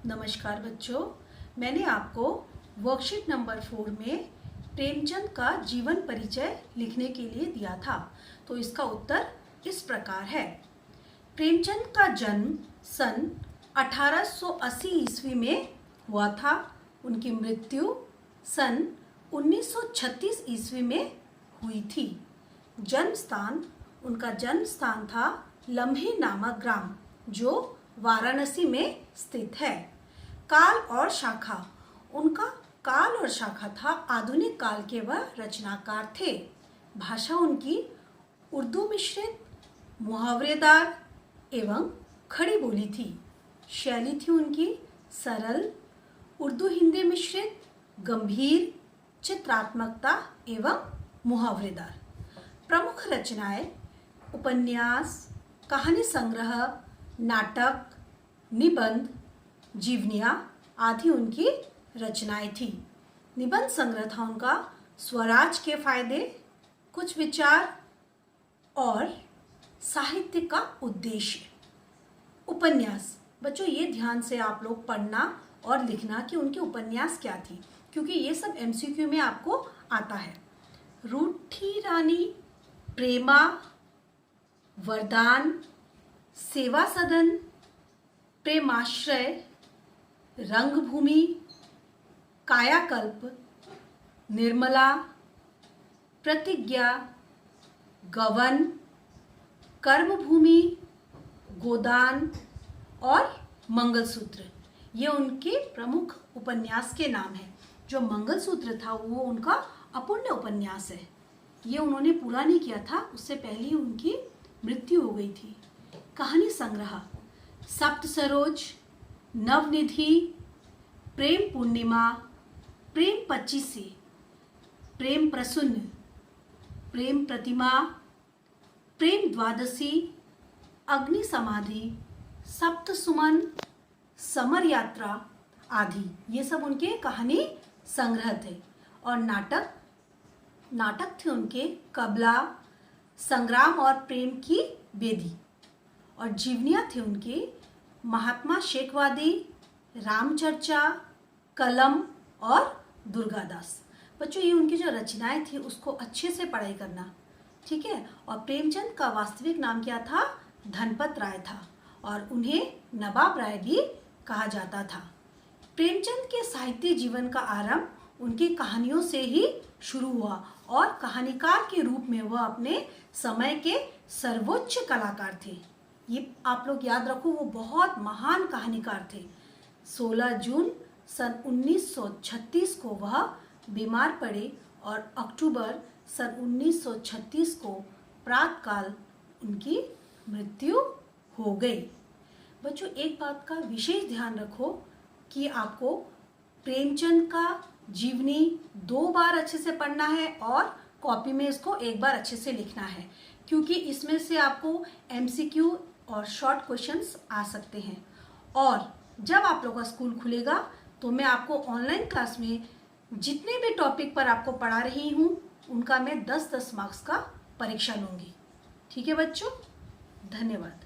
नमस्कार बच्चों, मैंने आपको वर्कशीट नंबर 4 में प्रेमचंद का जीवन परिचय लिखने के लिए दिया था। तो इसका उत्तर इस प्रकार है। प्रेमचंद का जन्म सन 1880 ईस्वी में हुआ था। उनकी मृत्यु सन 1936 ईस्वी में हुई थी। उनका जन्म स्थान था लम्हे नामक ग्राम, जो वाराणसी में स्थित है। काल और शाखा, उनका काल और शाखा था आधुनिक काल के वह रचनाकार थे। भाषा उनकी उर्दू मिश्रित, मुहावरेदार एवं खड़ी बोली थी। शैली थी उनकी सरल, उर्दू हिंदी मिश्रित, गंभीर, चित्रात्मकता एवं मुहावरेदार। प्रमुख रचनाएं उपन्यास, कहानी संग्रह, नाटक, निबंध, जीवनियाँ आदि उनकी रचनाएं थी। निबंध संग्रह था उनका स्वराज के फायदे, कुछ विचार और साहित्य का उद्देश्य। उपन्यास, बच्चों ये ध्यान से आप लोग पढ़ना और लिखना कि उनके उपन्यास क्या थी, क्योंकि ये सब एमसीक्यू में आपको आता है। रूठी रानी, प्रेमा, वरदान, सेवा सदन, प्रेमाश्रय, रंगभूमि, कायाकल्प, निर्मला, प्रतिज्ञा, गवन, कर्मभूमि, गोदान और मंगलसूत्र, ये उनके प्रमुख उपन्यास के नाम हैं। जो मंगलसूत्र था वो उनका अपूर्ण उपन्यास है। ये उन्होंने पूरा नहीं किया था, उससे पहले ही उनकी मृत्यु हो गई थी। कहानी संग्रह सप्त सरोज, नवनिधि, प्रेम पूर्णिमा, प्रेम पच्चीसी, प्रेम प्रसून्न, प्रेम प्रतिमा, प्रेम द्वादशी, अग्नि समाधि, सप्त सुमन, समर यात्रा आदि, ये सब उनके कहानी संग्रह थे। और नाटक थे उनके कबला, संग्राम और प्रेम की बेदी। और जीवनियाँ थे उनके महात्मा शेखवादी, रामचर्चा, कलम और दुर्गादास। बच्चों ये उनकी जो रचनाएं थी उसको अच्छे से पढ़ाई करना, ठीक है। और प्रेमचंद का वास्तविक नाम क्या था? धनपत राय था, और उन्हें नवाब राय भी कहा जाता था। प्रेमचंद के साहित्य जीवन का आरंभ उनकी कहानियों से ही शुरू हुआ, और कहानीकार के रूप में वह अपने समय के सर्वोच्च कलाकार थे। ये आप लोग याद रखो, वो बहुत महान कहानीकार थे। 16 जून सन 1936 को वह बीमार पड़े, और अक्टूबर सन 1936 को प्रातःकाल उनकी मृत्यु हो गई। बच्चों एक बात का विशेष ध्यान रखो कि आपको प्रेमचंद का जीवनी 2 बार अच्छे से पढ़ना है और कॉपी में इसको 1 बार अच्छे से लिखना है, क्योंकि इसमें से आपको एमसीक्यू और शॉर्ट क्वेश्चंस आ सकते हैं। और जब आप लोग का स्कूल खुलेगा तो मैं आपको ऑनलाइन क्लास में जितने भी टॉपिक पर आपको पढ़ा रही हूँ उनका मैं 10-10 मार्क्स का परीक्षा लूँगी। ठीक है बच्चों, धन्यवाद।